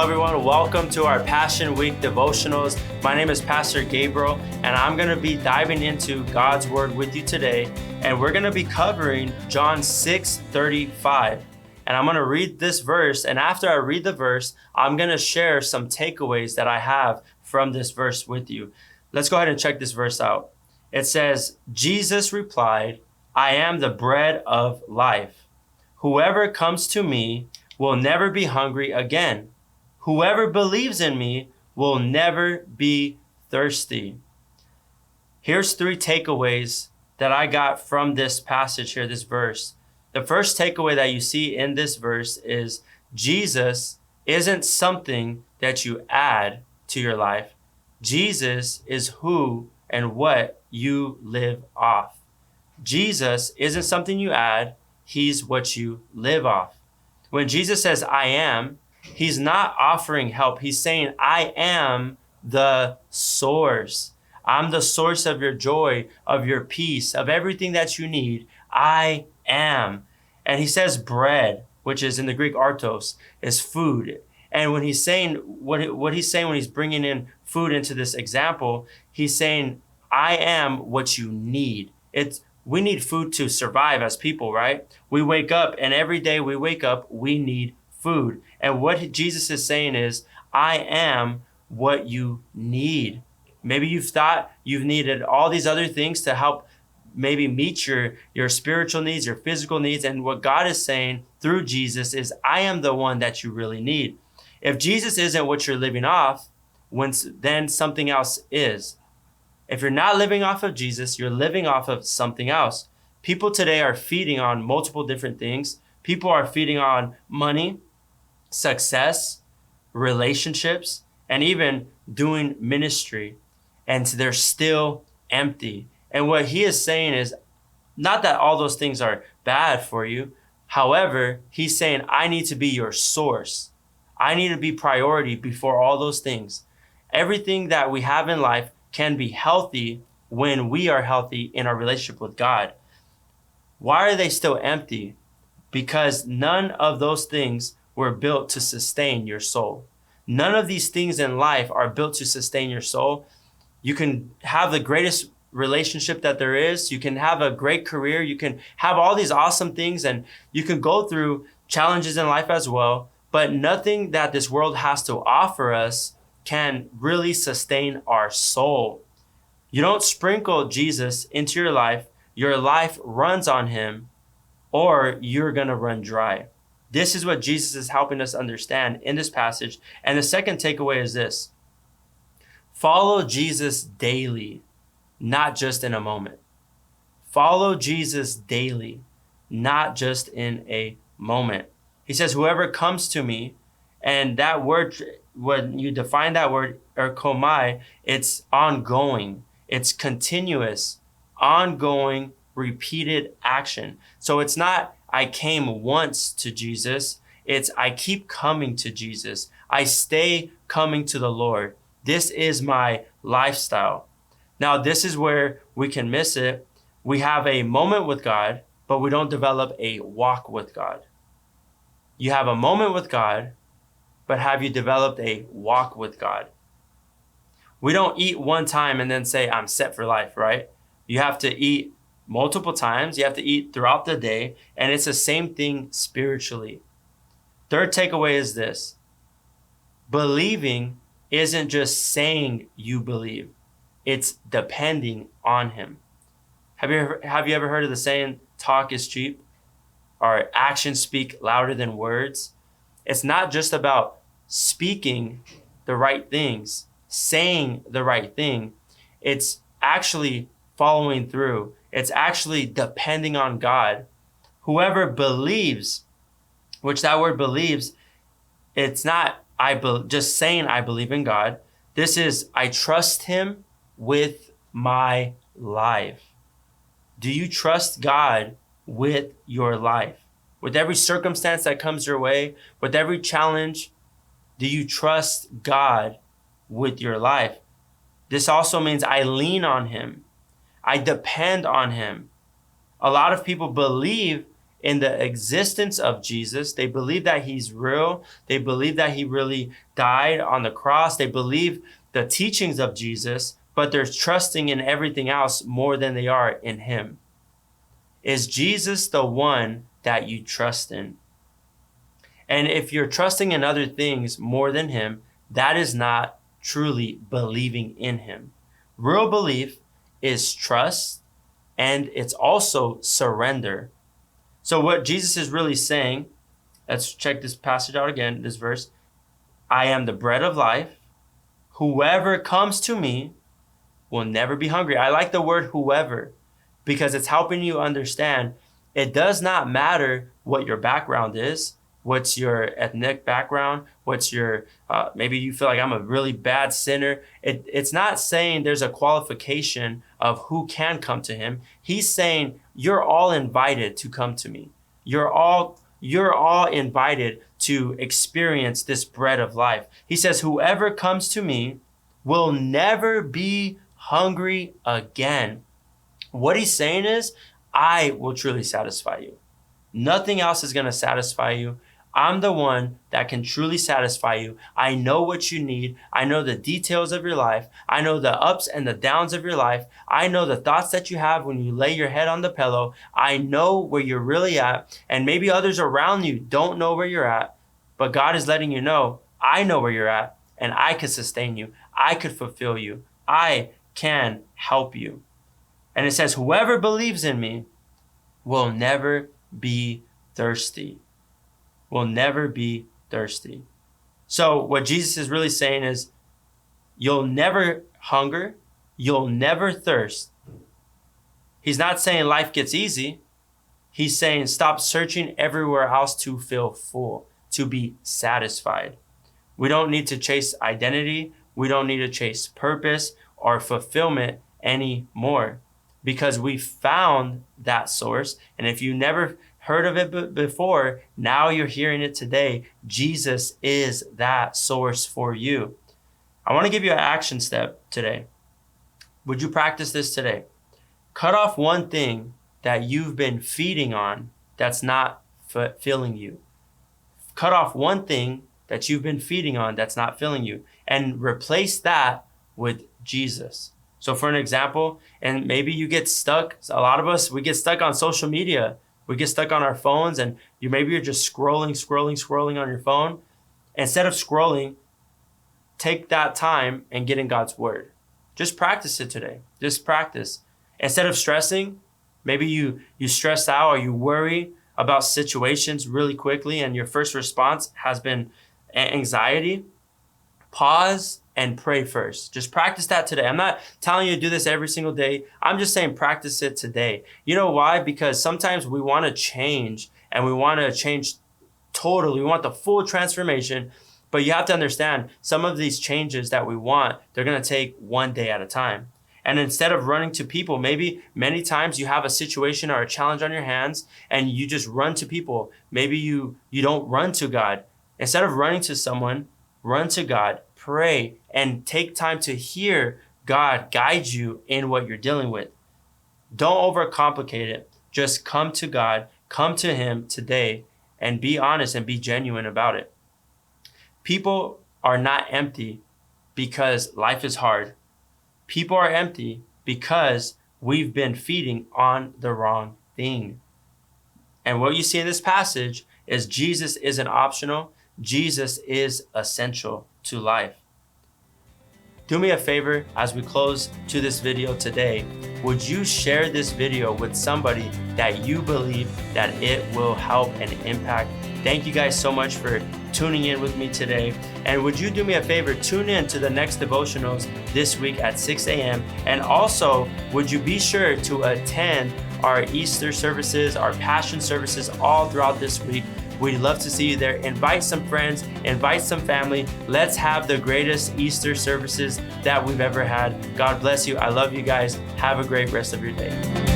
Hello everyone, welcome to our Passion Week Devotionals. My name is Pastor Gabriel, and I'm going to be diving into God's Word with you today, and we're going to be covering John 6:35. And I'm going to read this verse, and after I read the verse, I'm going to share some takeaways that I have from this verse with you. Let's go ahead and check this verse out. It says, Jesus replied, I am the bread of life. Whoever comes to me will never be hungry again. Whoever believes in me will never be thirsty. Here's 3 takeaways that I got from this passage here, this verse. The first takeaway that you see in this verse is Jesus isn't something that you add to your life. Jesus is who and what you live off. Jesus isn't something you add. He's what you live off. When Jesus says, I am, he's not offering help. He's saying, I am the source. I'm the source of your joy, of your peace, of everything that you need. I am. And he says bread, which is in the Greek artos, is food. And when he's saying, what he's saying when he's bringing in food into this example, he's saying, I am what you need. We need food to survive as people, right? We wake up, and every day we wake up, we need food. And what Jesus is saying is, I am what you need. Maybe you've thought you've needed all these other things to help maybe meet your spiritual needs, your physical needs. And what God is saying through Jesus is, I am the one that you really need. If Jesus isn't what you're living off, then something else is. If you're not living off of Jesus, you're living off of something else. People today are feeding on multiple different things. People are feeding on money, success, relationships, and even doing ministry. And they're still empty. And what he is saying is not that all those things are bad for you. However, he's saying, I need to be your source. I need to be priority before all those things. Everything that we have in life can be healthy when we are healthy in our relationship with God. Why are they still empty? Because none of those things were built to sustain your soul. None of these things in life are built to sustain your soul. You can have the greatest relationship that there is. You can have a great career. You can have all these awesome things, and you can go through challenges in life as well. But nothing that this world has to offer us can really sustain our soul. You don't sprinkle Jesus into your life runs on him, or you're going to run dry. This is what Jesus is helping us understand in this passage. And the second takeaway is this: follow Jesus daily, not just in a moment. Follow Jesus daily, not just in a moment. He says, whoever comes to me, and that word, when you define that word, erkomai, it's ongoing, it's continuous, ongoing, repeated action. So it's not, I came once to Jesus. It's, I keep coming to Jesus. I stay coming to the Lord. This is my lifestyle. Now, this is where we can miss it. We have a moment with God, but we don't develop a walk with God. You have a moment with God, but have you developed a walk with God? We don't eat one time and then say, I'm set for life, right? You have to eat multiple times. You have to eat throughout the day. And it's the same thing spiritually. Third takeaway is this: believing isn't just saying you believe. It's depending on him. Have you ever heard of the saying, talk is cheap, or actions speak louder than words? It's not just about speaking the right things, saying the right thing. It's actually following through. It's actually depending on God. Whoever believes, which that word believes, it's not just saying I believe in God. This is, I trust him with my life. Do you trust God with your life? With every circumstance that comes your way, with every challenge, do you trust God with your life? This also means I lean on him. I depend on him. A lot of people believe in the existence of Jesus. They believe that he's real. They believe that he really died on the cross. They believe the teachings of Jesus, but they're trusting in everything else more than they are in him. Is Jesus the one that you trust in? And if you're trusting in other things more than him, that is not truly believing in him. Real belief is trust, and it's also surrender. So what Jesus is really saying, let's check this passage out again, this verse. I am the bread of life. Whoever comes to me will never be hungry. I like the word whoever because it's helping you understand it does not matter what your background is. What's your ethnic background? What's your, maybe you feel like I'm a really bad sinner. It's not saying there's a qualification of who can come to him. He's saying you're all invited to come to me. You're all invited to experience this bread of life. He says, whoever comes to me will never be hungry again. What he's saying is, I will truly satisfy you. Nothing else is going to satisfy you. I'm the one that can truly satisfy you. I know what you need. I know the details of your life. I know the ups and the downs of your life. I know the thoughts that you have when you lay your head on the pillow. I know where you're really at. And maybe others around you don't know where you're at, but God is letting you know, I know where you're at and I can sustain you. I could fulfill you. I can help you. And it says, whoever believes in me will never be thirsty. Will never be thirsty. So what Jesus is really saying is, you'll never hunger, you'll never thirst. He's not saying life gets easy. He's saying stop searching everywhere else to feel full, to be satisfied. We don't need to chase identity. We don't need to chase purpose or fulfillment anymore because we found that source. And if you never heard of it before, now you're hearing it today. Jesus is that source for you. I want to give you an action step today. Would you practice this today? Cut off one thing that you've been feeding on that's not filling you. Cut off one thing that you've been feeding on that's not filling you and replace that with Jesus. So for an example, and maybe you get stuck, a lot of us, we get stuck on social media. We get stuck on our phones and maybe you're just scrolling on your phone. Instead of scrolling, take that time and get in God's word. Just practice it today. Just practice. Instead of stressing, maybe you stress out or you worry about situations really quickly and your first response has been anxiety. Pause and pray first. Just practice that today. I'm not telling you to do this every single day. I'm just saying practice it today. You know why? Because sometimes we want to change and we want to change totally. We want the full transformation. But you have to understand some of these changes that we want, they're going to take one day at a time. And instead of running to people, maybe many times you have a situation or a challenge on your hands and you just run to people. Maybe you don't run to God. Instead of running to someone, run to God, pray, and take time to hear God guide you in what you're dealing with. Don't overcomplicate it. Just come to God, come to him today, and be honest and be genuine about it. People are not empty because life is hard. People are empty because we've been feeding on the wrong thing. And what you see in this passage is Jesus isn't optional. Jesus is essential to life. Do me a favor as we close to this video today. Would you share this video with somebody that you believe that it will help and impact? Thank you guys so much for tuning in with me today. And would you do me a favor, tune in to the next devotionals this week at 6 a.m. And also, would you be sure to attend our Easter services, our Passion services all throughout this week. We'd love to see you there. Invite some friends, invite some family. Let's have the greatest Easter services that we've ever had. God bless you. I love you guys. Have a great rest of your day.